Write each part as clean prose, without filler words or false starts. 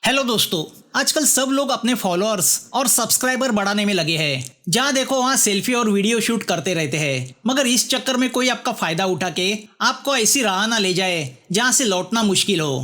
Hello दोस्तों, आजकल सब लोग अपने फॉलोअर्स और सब्सक्राइबर बढ़ाने में लगे हैं। जहाँ देखो वहाँ सेल्फी और वीडियो शूट करते रहते हैं, मगर इस चक्कर में कोई आपका फायदा उठा के आपको ऐसी राह ना ले जाए जहाँ से लौटना मुश्किल हो।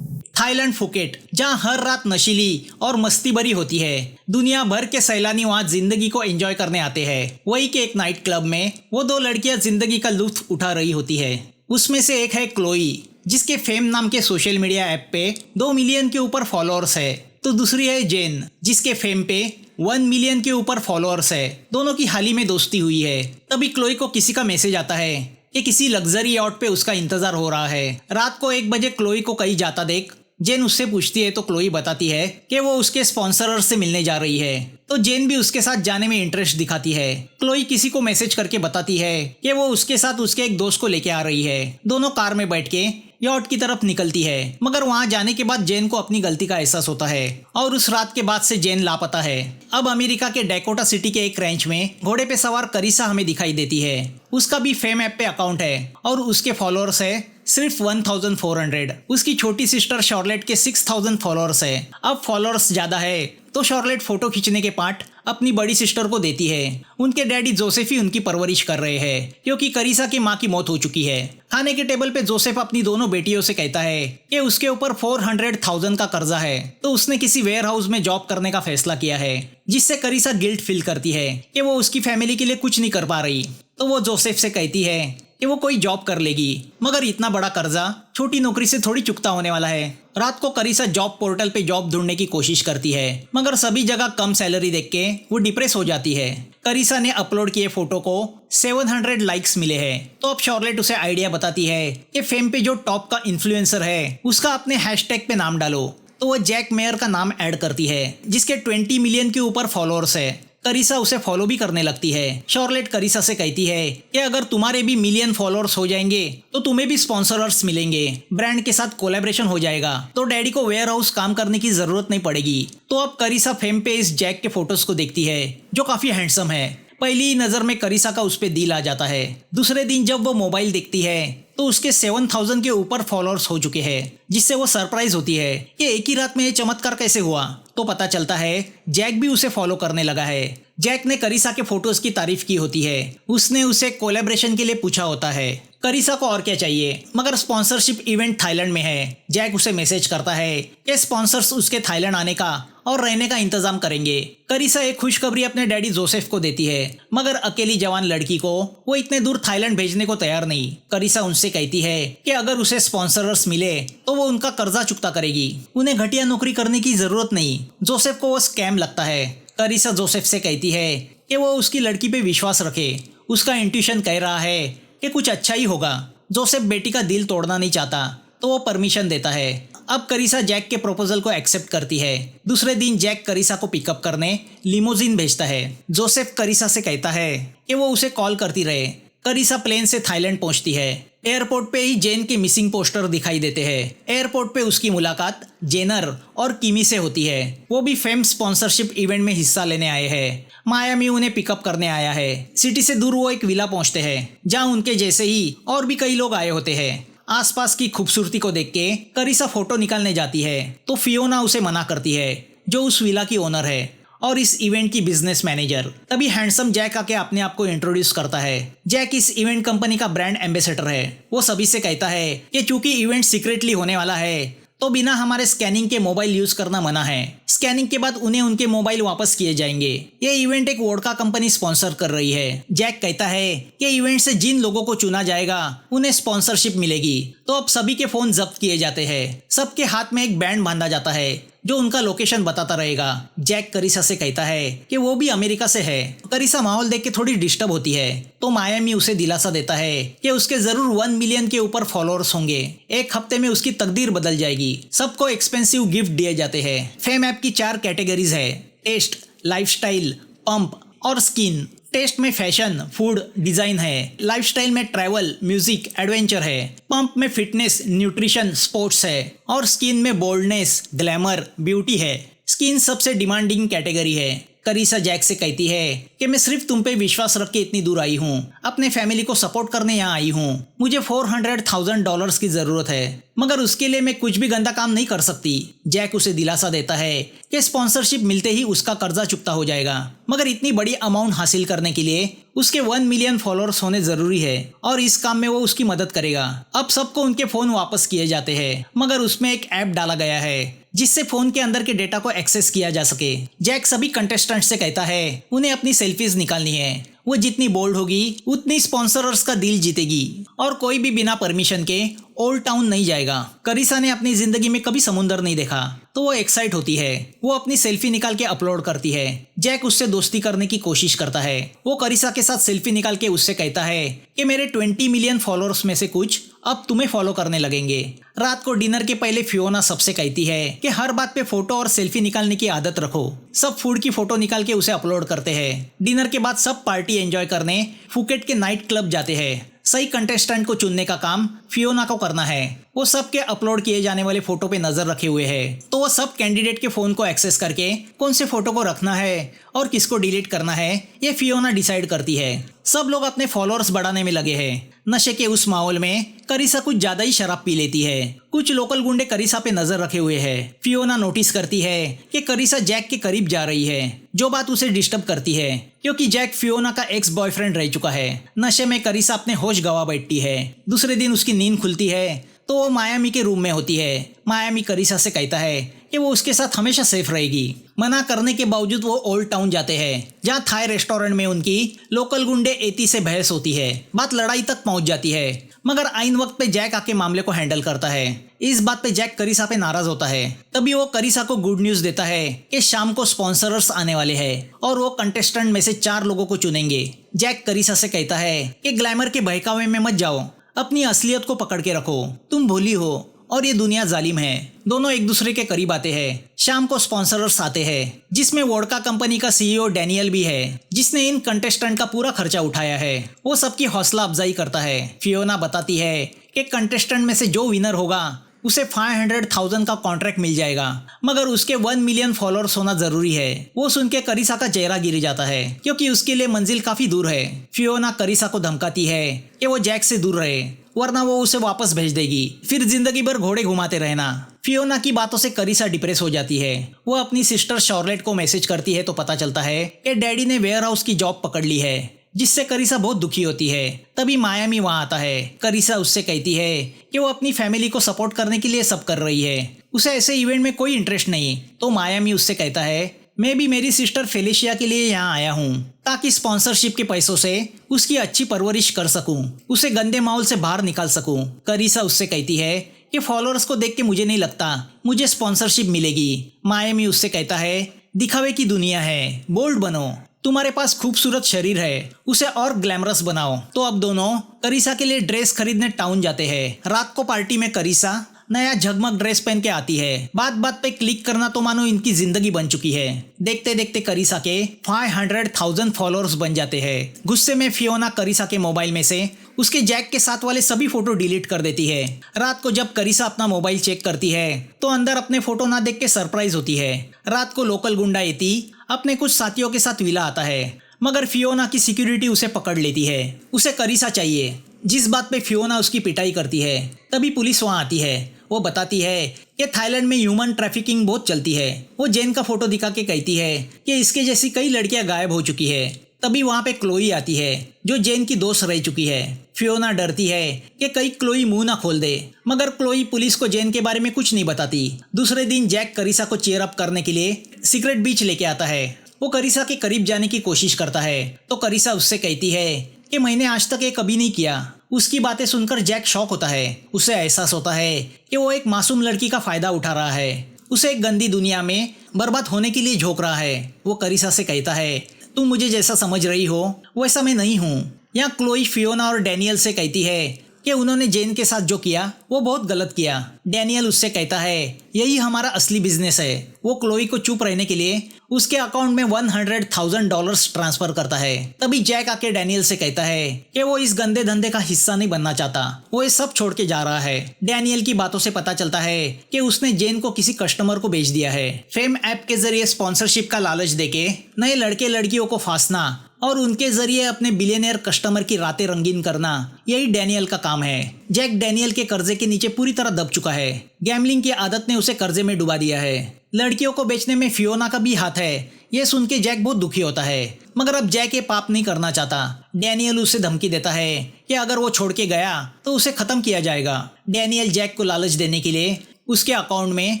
थाईलैंड फुकेट, जहाँ हर रात नशीली और मस्ती भरी होती है। दुनिया भर के सैलानी वहाँ जिंदगी को एंजॉय करने आते हैं। वही के एक नाइट क्लब में वो दो लड़कियां जिंदगी का लुत्फ उठा रही होती है। उसमें से एक है क्लोई, जिसके फेम नाम के सोशल मीडिया ऐप पे 2 मिलियन के ऊपर फॉलोअर्स है। तो दूसरी है जेन, जिसके फेम पे 1 मिलियन के ऊपर फॉलोअर्स है। दोनों की हाल ही में दोस्ती हुई है। तभी क्लोई को किसी का मैसेज आता है कि किसी लग्जरी याcht पे उसका इंतजार हो रहा है। रात को 1 बजे क्लोई को कहीं जाता देख जेन उससे पूछती है तो क्लोई बताती है कि वो उसके स्पॉन्सर से मिलने जा रही है। तो जेन भी उसके साथ जाने में इंटरेस्ट दिखाती है। क्लोई किसी को मैसेज करके बताती है कि वो उसके साथ उसके एक दोस्त को लेके आ रही है। दोनों कार में बैठ के याcht की तरफ निकलती है, मगर वहां जाने के बाद जेन को अपनी गलती का एहसास होता है और उस रात के बाद से जेन लापता है। अब अमेरिका के डेकोटा सिटी के एक रैंच में घोड़े पे सवार करीसा हमें दिखाई देती है। उसका भी फेम ऐप पे अकाउंट है और उसके फॉलोअर्स है सिर्फ 1400। उसकी छोटी सिस्टर शॉर्लेट के 6000 फॉलोअर्स है। अब फॉलोअर्स ज्यादा है तो शॉर्लेट फोटो खींचने के पार्ट अपनी बड़ी सिस्टर को देती है। उनके डैडी जोसेफ ही उनकी परवरिश कर रहे हैं, क्योंकि करीसा की माँ की मौत हो चुकी है। खाने के टेबल पे जोसेफ अपनी दोनों बेटियों से कहता है कि उसके ऊपर 400,000 का कर्जा है, तो उसने किसी वेयर हाउस में जॉब करने का फैसला किया है, जिससे करीसा गिल्ट फील करती है कि वो उसकी फैमिली के लिए कुछ नहीं कर पा रही। तो वो जोसेफ से कहती है कि वो कोई जॉब कर लेगी, मगर इतना बड़ा कर्जा छोटी नौकरी से थोड़ी चुकता होने वाला है। रात को करीसा जॉब पोर्टल पे जॉब ढूंढने की कोशिश करती है, मगर सभी जगह कम सैलरी देख के वो डिप्रेस हो जाती है। करीसा ने अपलोड किए फोटो को 700 लाइक्स मिले हैं। तो अब शॉर्लेट उसे आइडिया बताती है कि फेम पे जो टॉप का इन्फ्लुएंसर है उसका अपने हैशटैग पे नाम डालो। तो वो जैक मेयर का नाम ऐड करती है, जिसके 20 मिलियन के ऊपर फॉलोअर्स है। करीसा उसे फॉलो भी करने लगती है। शॉर्लेट करीसा से कहती है कि अगर तुम्हारे भी मिलियन फॉलोअर्स हो जाएंगे तो तुम्हें भी स्पॉन्सर्स मिलेंगे, ब्रांड के साथ कोलैबोरेशन हो जाएगा, तो डैडी को वेयर हाउस काम करने की जरूरत नहीं पड़ेगी। तो अब करीसा फेम पे इस जैक के फोटोज को देखती है, जो काफी हैंडसम है। पहली नजर में करीसा का उस पे दिल आ जाता है। दूसरे दिन जब वो मोबाइल देखती है तो उसके 7000 के ऊपर फॉलोअर्स हो चुके हैं, जिससे वो सरप्राइज होती है कि एक ही रात में ये चमत्कार कैसे हुआ। तो पता चलता है जैक भी उसे फॉलो करने लगा है। जैक ने करीसा के फोटोज की तारीफ की होती है। उसने उसे कोलैबोरेशन के लिए पूछा होता है। करीसा को और क्या चाहिए, मगर स्पॉन्सरशिप इवेंट थाईलैंड में है। जैक उसे मैसेज करता है कि स्पॉन्सर्स उसके थाईलैंड आने का और रहने का इंतजाम करेंगे। करीसा एक खुशखबरी अपने डैडी जोसेफ को देती है, मगर अकेली जवान लड़की को वो इतने दूर थाईलैंड भेजने को तैयार नहीं। करीसा उनसे कहती है कि अगर उसे स्पॉन्सर्स मिले तो वो उनका कर्जा चुकता करेगी, उन्हें घटिया नौकरी करने की जरूरत नहीं। जोसेफ को वो स्कैम लगता है। करीसा जोसेफ से कहती है कि वो उसकी लड़की पे विश्वास रखे, उसका इंट्यूशन कह रहा है कि कुछ अच्छा ही होगा। जोसेफ बेटी का दिल तोड़ना नहीं चाहता, तो वो परमिशन देता है। अब करीसा जैक के प्रपोजल को एक्सेप्ट करती है। दूसरे दिन जैक करीसा को पिकअप करने लिमोजिन भेजता है। जोसेफ करीसा से कहता है कि वो उसे कॉल करती रहे। करीसा प्लेन से थाईलैंड पहुंचती है। एयरपोर्ट पे ही जेन के मिसिंग पोस्टर दिखाई देते हैं। एयरपोर्ट पे उसकी मुलाकात जेनर और किमी से होती है। वो भी फेम स्पॉन्सरशिप इवेंट में हिस्सा लेने आए हैं। मायामी उन्हें पिकअप करने आया है। सिटी से दूर वो एक विला पहुंचते हैं, जहां उनके जैसे ही और भी कई लोग आए होते हैं। आसपास की खूबसूरती को देख के करीसा फोटो निकालने जाती है, तो फियोना उसे मना करती है, जो उस विला की ओनर है और इस इवेंट की बिजनेस मैनेजर। तभी हैंडसम जैक आके अपने आप को इंट्रोड्यूस करता है। जैक इस इवेंट कंपनी का ब्रांड एम्बेसडर है। वो सभी से कहता है कि चूंकि इवेंट सीक्रेटली होने वाला है तो बिना हमारे स्कैनिंग के मोबाइल यूज करना मना है। स्कैनिंग के बाद उन्हें उनके मोबाइल वापस किए जाएंगे। ये इवेंट एक वोडका कंपनी स्पॉन्सर कर रही है। जैक कहता है कि इवेंट से जिन लोगों को चुना जाएगा उन्हें स्पॉन्सरशिप मिलेगी। तो अब सभी के फोन जब्त किए जाते हैं। सबके हाथ में एक बैंड बांधा जाता है जो उनका लोकेशन बताता रहेगा। जैक करीसा से कहता है कि वो भी अमेरिका से है। करीसा माहौल देख के थोड़ी डिस्टर्ब होती है, तो मायामी उसे दिलासा देता है कि उसके जरूर 1 मिलियन के ऊपर फॉलोअर्स होंगे। एक हफ्ते में उसकी तकदीर बदल जाएगी। सबको एक्सपेंसिव गिफ्ट दिए जाते हैं। फेम ऐप की 4 कैटेगरीज है: टेस्ट, लाइफस्टाइल, पंप और स्किन। टेस्ट में फैशन, फूड, डिजाइन है। लाइफस्टाइल में ट्रैवल, म्यूजिक, एडवेंचर है। पंप में फिटनेस, न्यूट्रिशन, स्पोर्ट्स है। और स्किन में बोल्डनेस, ग्लैमर, ब्यूटी है। स्किन सबसे डिमांडिंग कैटेगरी है। करीसा जैक से कहती है कि मैं सिर्फ तुम पे विश्वास रख के इतनी दूर आई हूँ, अपने फैमिली को सपोर्ट करने यहाँ आई हूँ। मुझे $400,000 की जरूरत है, मगर उसके लिए मैं कुछ भी गंदा काम नहीं कर सकती। जैक उसे दिलासा देता है कि स्पॉन्सरशिप मिलते ही उसका कर्जा चुकता हो जाएगा, मगर इतनी बड़ी अमाउंट हासिल करने के लिए उसके 1 मिलियन फॉलोअर्स होने जरूरी है और इस काम में वो उसकी मदद करेगा। अब सबको उनके फोन वापस किए जाते हैं, मगर उसमें एक ऐप डाला गया है जिससे फोन के अंदर के डेटा को एक्सेस किया जा सके। जैक सभी कंटेस्टेंट से कहता है उन्हें अपनी सेल्फीज निकालनी है। वो जितनी बोल्ड होगी उतनी स्पॉन्सर्स का दिल जीतेगी और कोई भी बिना परमिशन के ओल्ड टाउन नहीं जाएगा। करीसा ने अपनी जिंदगी में कभी समुंदर नहीं देखा तो वो एक्साइट होती है। वो अपनी सेल्फी निकाल के अपलोड करती है। जैक उससे दोस्ती करने की कोशिश करता है। वो करीसा के साथ सेल्फी निकाल के उससे कहता है कि मेरे 20 मिलियन फॉलोअर्स में से कुछ अब तुम्हें फॉलो करने लगेंगे। रात को डिनर के पहले फियोना सबसे कहती है कि हर बात पे फोटो और सेल्फी निकालने की आदत रखो। सब फूड की फोटो निकाल के उसे अपलोड करते हैं। डिनर के बाद सब पार्टी एंजॉय करने फुकेट के नाइट क्लब जाते हैं। सही कंटेस्टेंट को चुनने का काम फियोना को करना है। वो सबके अपलोड किए जाने वाले फोटो पे नजर रखे हुए है, तो वो सब कैंडिडेट के फोन को एक्सेस करके कौन से फोटो को रखना है और किसको डिलीट करना है ये फियोना डिसाइड करती है। सब लोग अपने फॉलोअर्स बढ़ाने में लगे हैं। नशे के उस माहौल में करीसा कुछ ज्यादा ही शराब पी लेती है। कुछ लोकल गुंडे करीसा पे नजर रखे हुए हैं। फियोना नोटिस करती है कि करीसा जैक के करीब जा रही है, जो बात उसे डिस्टर्ब करती है क्योंकि जैक फियोना का एक्स बॉयफ्रेंड रह चुका है। नशे में करीसा अपने होश गवा बैठती है। दूसरे दिन उसकी नींद खुलती है तो वो मायामी के रूम में होती है। मायामी करीसा से कहता है कि वो उसके साथ हमेशा सेफ रहेगी। मना करने के बावजूद वो ओल्ड टाउन जाते हैं, जहाँ थाई रेस्टोरेंट में उनकी लोकल गुंडे एती से बहस होती है। बात लड़ाई तक पहुंच जाती है, मगर आइन वक्त पे जैक आके मामले को हैंडल करता है। इस बात पे जैक करीसा पे नाराज होता है। तभी वो करीसा को गुड न्यूज देता है कि शाम को स्पॉन्सर्स आने वाले हैं और वो कंटेस्टेंट में से 4 लोगों को चुनेंगे। जैक करीसा से कहता है कि ग्लैमर के बहकावे में मत जाओ, अपनी असलियत को पकड़ के रखो। तुम भोली हो और ये दुनिया जालिम है। दोनों एक दूसरे के करीब आते हैं। शाम को स्पॉन्सर्स आते हैं, जिसमें वोडका कंपनी का सीईओ डैनियल भी है, जिसने इन कंटेस्टेंट का पूरा खर्चा उठाया है। वो सबकी हौसला अफजाई करता है। फियोना बताती है कि कंटेस्टेंट में से जो विनर होगा उसे 500,000 का कॉन्ट्रैक्ट मिल जाएगा, मगर उसके 1 मिलियन फॉलोअर्स होना जरूरी है। वो सुन के करीसा का चेहरा गिर जाता है क्योंकि उसके लिए मंजिल काफी दूर है। फियोना करीसा को धमकाती है कि वो जैक से दूर रहे, वरना वो उसे वापस भेज देगी, फिर जिंदगी भर घोड़े घुमाते रहना। फियोना की बातों से करीसा डिप्रेस हो जाती है। वो अपनी सिस्टर शॉर्लेट को मैसेज करती है तो पता चलता है कि डैडी ने वेयर हाउस की जॉब पकड़ ली है, जिससे करीसा बहुत दुखी होती है। तभी मायामी वहां आता है। करीसा उससे कहती है कि वो अपनी फैमिली को सपोर्ट करने के लिए सब कर रही है, उसे ऐसे इवेंट में कोई इंटरेस्ट नहीं। तो मायामी उससे कहता है मैं भी मेरी सिस्टर फेलिशिया के लिए यहाँ आया हूँ, ताकि स्पॉन्सरशिप के पैसों से उसकी अच्छी परवरिश कर सकूं, उसे गंदे माहौल से बाहर निकाल सकूं। करीसा उससे कहती है कि फॉलोअर्स को देख के मुझे नहीं लगता मुझे स्पॉन्सरशिप मिलेगी। मायामी उससे कहता है दिखावे की दुनिया है, बोल्ड बनो, तुम्हारे पास खूबसूरत शरीर है, उसे और ग्लैमरस बनाओ। तो अब दोनों करीसा के लिए ड्रेस खरीदने टाउन जाते हैं। रात को पार्टी में करीसा नया झगमग ड्रेस पहन के आती है। बात बात पे क्लिक करना तो मानो इनकी जिंदगी बन चुकी है। देखते देखते करीसा के 500,000 फॉलोअर्स बन जाते हैं। गुस्से में फियोना करीसा के मोबाइल में से उसके जैक के साथ वाले सभी फोटो डिलीट कर देती है। रात को जब करीसा अपना मोबाइल चेक करती है तो अंदर अपने फोटो ना देख के सरप्राइज होती है। रात को लोकल गुंडा एती अपने कुछ साथियों के साथ विला आता है, मगर फियोना की सिक्योरिटी उसे पकड़ लेती है। उसे करीसा चाहिए, जिस बात पे फियोना उसकी पिटाई करती है। तभी पुलिस वहां आती है। वो बताती है कि थाईलैंड में ह्यूमन ट्रैफिकिंग बहुत चलती है। वो जेन का फोटो दिखा के कहती है कि इसके जैसी कई लड़कियां गायब हो चुकी है। तभी वहां पे क्लोई आती है, जो जेन की दोस्त रह चुकी है। फियोना डरती है कि कहीं क्लोई मुंह ना खोल दे, मगर क्लोई पुलिस को जेन के बारे में कुछ नहीं बताती। दूसरे दिन जैक करीसा को चीयर अप करने के लिए सीक्रेट बीच लेके आता है। वो करीसा के करीब जाने की कोशिश करता है तो करीसा उससे कहती है कि मैंने आज तक ये कभी नहीं किया। उसकी बातें सुनकर जैक शॉक होता है। उसे एहसास होता है कि वो एक मासूम लड़की का फायदा उठा रहा है, उसे एक गंदी दुनिया में बर्बाद होने के लिए झोंक रहा है। वो करीसा से कहता है तुम मुझे जैसा समझ रही हो वैसा मैं नहीं हूँ। यहाँ क्लोई फियोना और डैनियल से कहती है कि उन्होंने जेन के साथ जो किया वो बहुत गलत किया। डैनियल उससे कहता है यही हमारा असली बिजनेस है। वो क्लोई को चुप रहने के लिए उसके अकाउंट में $100,000 ट्रांसफर करता है। तभी जैक आके डैनियल से कहता है कि वो इस गंदे धंधे का हिस्सा नहीं बनना चाहता, वो ये सब छोड़ के जा रहा है। डैनियल की बातों से पता चलता है कि उसने जेन को किसी कस्टमर को बेच दिया है। फेम ऐप के जरिए स्पॉन्सरशिप का लालच देके नए लड़के लड़कियों को फांसना और उनके जरिए अपने बिलियनियर कस्टमर की रातें रंगीन करना, यही डैनियल का काम है। जैक डैनियल के कर्जे के नीचे पूरी तरह दब चुका है। गैम्बलिंग की आदत ने उसे कर्जे में डुबा दिया है। लड़कियों को बेचने में फियोना का भी हाथ है। ये सुन के जैक बहुत दुखी होता है, मगर अब जैक ये पाप नहीं करना चाहता। डैनियल उसे धमकी देता है कि अगर वो छोड़ के गया तो उसे खत्म किया जाएगा। डैनियल जैक को लालच देने के लिए उसके अकाउंट में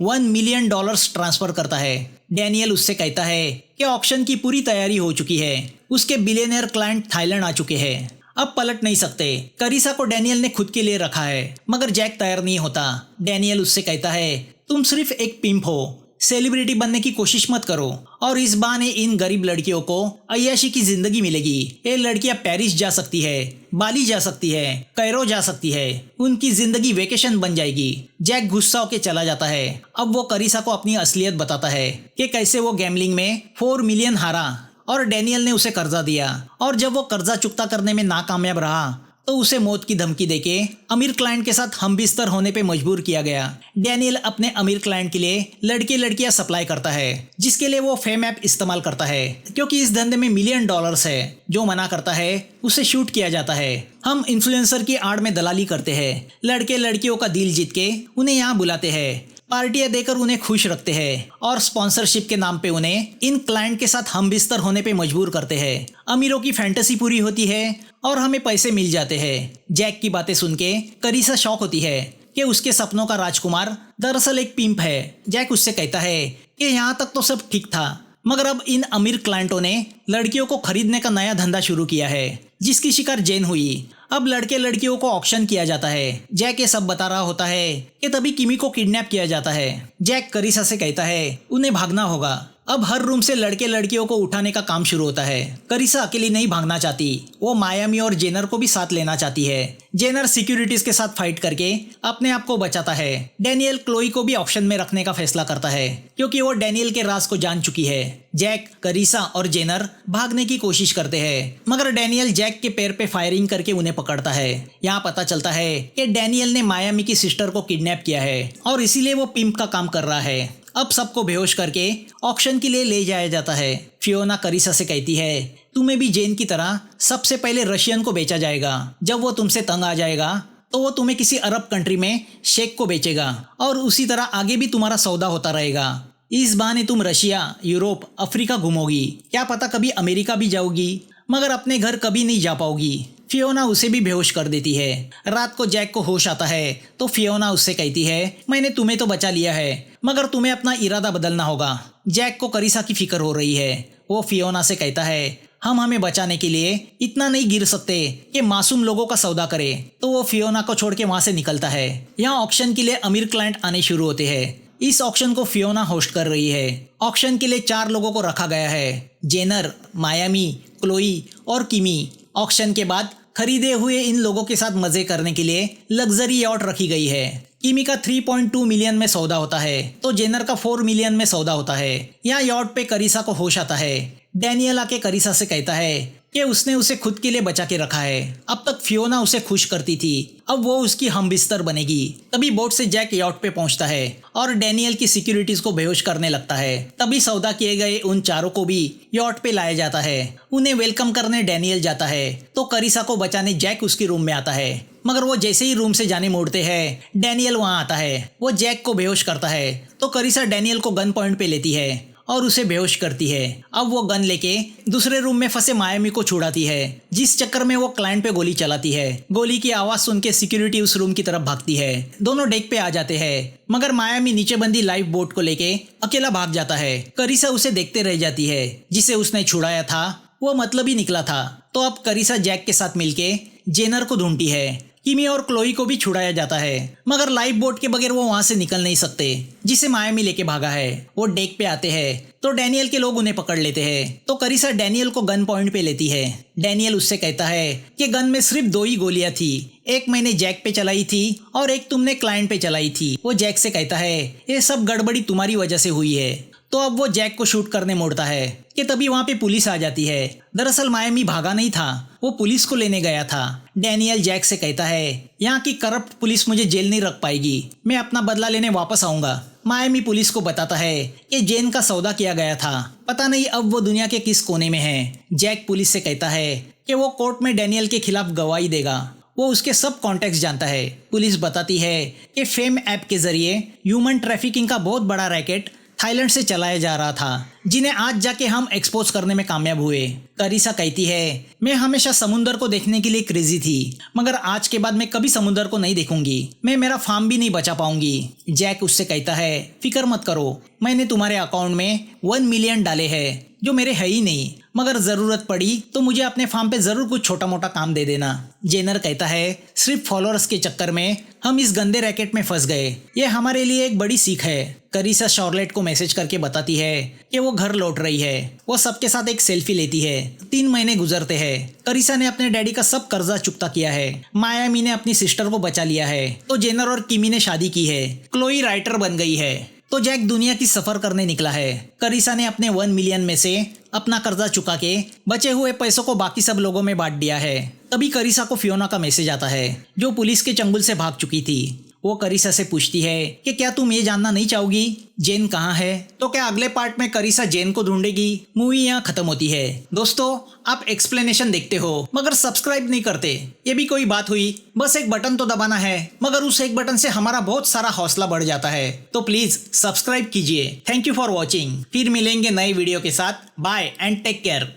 $1 मिलियन ट्रांसफर करता है। डैनियल उससे कहता है कि ऑक्शन की पूरी तैयारी हो चुकी है। उसके बिलियनियर क्लाइंट थाईलैंड आ चुके हैं, अब पलट नहीं सकते। करीसा को डैनियल ने खुद के लिए रखा है, मगर जैक तैयार नहीं होता। डैनियल उससे कहता है तुम सिर्फ एक पिंप हो, सेलिब्रिटी बनने की कोशिश मत करो और इस बहाने इन गरीब लड़कियों को अय्याशी की जिंदगी मिलेगी। ये लड़कियां पेरिस जा सकती है, बाली जा सकती है, कैरो जा सकती है, उनकी जिंदगी वेकेशन बन जाएगी। जैक गुस्सा होके चला जाता है। अब वो करीसा को अपनी असलियत बताता है कि कैसे वो गैम्बलिंग में 4 मिलियन हारा और डैनियल ने उसे कर्जा दिया, और जब वो कर्जा चुकता करने में नाकामयाब रहा तो उसे मौत की धमकी देके अमीर क्लाइंट के साथ हमबिस्तर होने पे मजबूर किया गया। डैनियल अपने अमीर क्लाइंट के लिए लड़के लड़कियां सप्लाई करता है, जिसके लिए वो फेम ऐप इस्तेमाल करता है, क्योंकि इस धंधे में $1 मिलियन है। जो मना करता है उसे शूट किया जाता है। हम इन्फ्लुएंसर की आड़ में दलाली करते हैं, लड़के लड़कियों का दिल जीत के उन्हें यहाँ बुलाते हैं, पार्टियां देकर उन्हें खुश रखते हैं और स्पॉन्सरशिप के नाम पे उन्हें इन क्लाइंट के साथ हमबिस्तर होने पे मजबूर करते हैं। अमीरों की फैंटेसी पूरी होती है और हमें पैसे मिल जाते हैं। जैक की बातें सुन के करीसा शॉक होती है कि उसके सपनों का राजकुमार दरअसल एक पिंप है। जैक उससे कहता है कि यहाँ तक तो सब ठीक था, मगर अब इन अमीर क्लाइंटों ने लड़कियों को खरीदने का नया धंधा शुरू किया है, जिसकी शिकार जेन हुई। अब लड़के लड़कियों को ऑक्शन किया जाता है। जैक ये सब बता रहा होता है कि तभी किमी को किडनैप किया जाता है। जैक करीसा से कहता है उन्हें भागना होगा। अब हर रूम से लड़के लड़कियों को उठाने का काम शुरू होता है। करीसा अकेली नहीं भागना चाहती, वो मायामी और जेनर को भी साथ लेना चाहती है। जेनर सिक्योरिटीज के साथ फाइट करके अपने आप को बचाता है। डैनियल क्लोई को भी ऑप्शन में रखने का फैसला करता है, क्योंकि वो डैनियल के राज को जान चुकी है। जैक, करीसा और जेनर भागने की कोशिश करते हैं, मगर डैनियल जैक के पैर पे फायरिंग करके उन्हें पकड़ता है। यहाँ पता चलता है कि डैनियल ने मायामी की सिस्टर को किडनैप किया है और इसीलिए वो पिंप का काम कर रहा है। अब सबको बेहोश करके ऑक्शन के लिए ले जाया जाता है। फियोना करीसा से कहती है तुम्हें भी जेन की तरह सबसे पहले रशियन को बेचा जाएगा। जब वो तुमसे तंग आ जाएगा तो वो तुम्हें किसी अरब कंट्री में शेख को बेचेगा और उसी तरह आगे भी तुम्हारा सौदा होता रहेगा। इस बहाने तुम रशिया, यूरोप, अफ्रीका घूमोगी, क्या पता कभी अमेरिका भी जाओगी, मगर अपने घर कभी नहीं जा पाओगी। फियोना उसे भी बेहोश कर देती है। रात को जैक को होश आता है तो फियोना उससे कहती है मैंने तुम्हें तो बचा लिया है, मगर तुम्हें अपना इरादा बदलना होगा। जैक को करीसा की फिक्र हो रही है। वो फियोना से कहता है हम हमें बचाने के लिए इतना नहीं गिर सकते कि मासूम लोगों का सौदा करे। तो वो फियोना को छोड़ के वहां से निकलता है। यहाँ ऑक्शन के लिए अमीर क्लाइंट आने शुरू होते हैं। इस ऑक्शन को फियोना होस्ट कर रही है। ऑक्शन के लिए 4 लोगों को रखा गया है, जेनर, मायामी, क्लोई और किमी। ऑक्शन के बाद खरीदे हुए इन लोगों के साथ मजे करने के लिए लग्जरी यॉट रखी गई है। किमी का 3.2 मिलियन में सौदा होता है तो जेनर का 4 मिलियन में सौदा होता है। यहाँ यॉट पे करीसा को होश आता है। डैनियल आके करीसा से कहता है कि उसने उसे खुद के लिए बचा के रखा है। अब तक फियोना उसे खुश करती थी, अब वो उसकी हमबिस्तर बनेगी। तभी बोट से जैक यॉट पे पहुंचता है और डैनियल की सिक्योरिटीज को बेहोश करने लगता है। तभी सौदा किए गए उन 4 को भी यॉट पे लाया जाता है। उन्हें वेलकम करने डैनियल जाता है तो करीसा को बचाने जैक उसके रूम में आता है, मगर वो जैसे ही रूम से जाने मोड़ते हैं डैनियल वहां आता है। वो जैक को बेहोश करता है तो करीसा डैनियल को गन पॉइंट पे लेती है और उसे बेहोश करती है। अब वो गन लेके दूसरे रूम में फंसे मायामी को छुड़ाती है, जिस चक्कर में वो क्लाइंट पे गोली चलाती है। गोली की आवाज सुन के सिक्योरिटी उस रूम की तरफ भागती है। दोनों डेक पे आ जाते हैं, मगर मायामी नीचे बंदी लाइफ बोट को लेके अकेला भाग जाता है। करीसा उसे देखते रह जाती है। जिसे उसने छुड़ाया था वो मतलब ही निकला था। तो अब करीसा जैक के साथ मिलके जेनर को ढूंढती है। किमी और क्लोई को भी छुड़ाया जाता है, मगर लाइफ बोट के बगैर वो वहाँ से निकल नहीं सकते, जिसे मायामी लेके भागा है। वो डेक पे आते हैं तो डैनियल के लोग उन्हें पकड़ लेते हैं, तो करिसा डैनियल को गन पॉइंट पे लेती है। डैनियल उससे कहता है कि गन में सिर्फ 2 ही गोलियां थी, एक मैंने जैक पे चलाई थी और एक तुमने क्लाइंट पे चलाई थी। वो जैक से कहता है ये सब गड़बड़ी तुम्हारी वजह से हुई है। तो अब वो जैक को शूट करने मोड़ता है कि तभी वहाँ पे पुलिस आ जाती है। दरअसल मायामी भागा नहीं था, वो पुलिस को लेने गया था। डैनियल जैक से कहता है यहाँ की करप्ट पुलिस मुझे जेल नहीं रख पाएगी, मैं अपना बदला लेने वापस आऊंगा। मायामी पुलिस को बताता है कि जेन का सौदा किया गया था, पता नहीं अब वो दुनिया के किस कोने में है। जैक पुलिस से कहता है कि वो कोर्ट में डैनियल के खिलाफ गवाही देगा, वो उसके सब कॉन्टेक्ट जानता है। पुलिस बताती है कि फेम ऐप के जरिए ह्यूमन ट्रैफिकिंग का बहुत बड़ा रैकेट थाईलैंड से चलाया जा रहा था, जिन्हें आज जाके हम एक्सपोज करने में कामयाब हुए। करिसा कहती है मैं हमेशा समुंदर को देखने के लिए क्रेजी थी, मगर आज के बाद मैं कभी समुंदर को नहीं देखूंगी, मैं मेरा फार्म भी नहीं बचा पाऊंगी। जैक उससे कहता है फिक्र मत करो, मैंने तुम्हारे अकाउंट में 1 मिलियन डाले हैं जो मेरे है ही नहीं, मगर जरूरत पड़ी तो मुझे अपने फार्म पे जरूर कुछ छोटा मोटा काम दे देना। जेनर कहता है सिर्फ फॉलोअर्स के चक्कर में हम इस गंदे रैकेट में फंस गए, ये हमारे लिए एक बड़ी सीख है। करिसा शॉर्लेट को मैसेज करके बताती है कि वो घर लौट रही है। वो सबके साथ एक सेल्फी लेती है। 3 महीने गुजरते हैं। करिसा ने अपने डैडी का सब कर्जा चुकता किया है। मायामी ने अपनी सिस्टर को बचा लिया है, तो जेनर और किमी ने शादी की है। क्लोई राइटर बन गई है, तो जैक दुनिया की सफर करने निकला है। करिसा ने अपने 1 मिलियन में से अपना कर्जा चुका के बचे हुए पैसों को बाकी सब लोगों में बांट दिया है। तभी करिसा को फियोना का मैसेज आता है, जो पुलिस के चंगुल से भाग चुकी थी। वो करिसा से पूछती है कि क्या तुम ये जानना नहीं चाहोगी जेन कहाँ है। तो क्या अगले पार्ट में करिसा जेन को ढूंढेगी? मूवी यहाँ खत्म होती है। दोस्तों आप एक्सप्लेनेशन देखते हो मगर सब्सक्राइब नहीं करते, ये भी कोई बात हुई? बस एक बटन तो दबाना है, मगर उस एक बटन से हमारा बहुत सारा हौसला बढ़ जाता है, तो प्लीज सब्सक्राइब कीजिए। Thank you for watching. फिर मिलेंगे नए वीडियो के साथ। Bye and take care.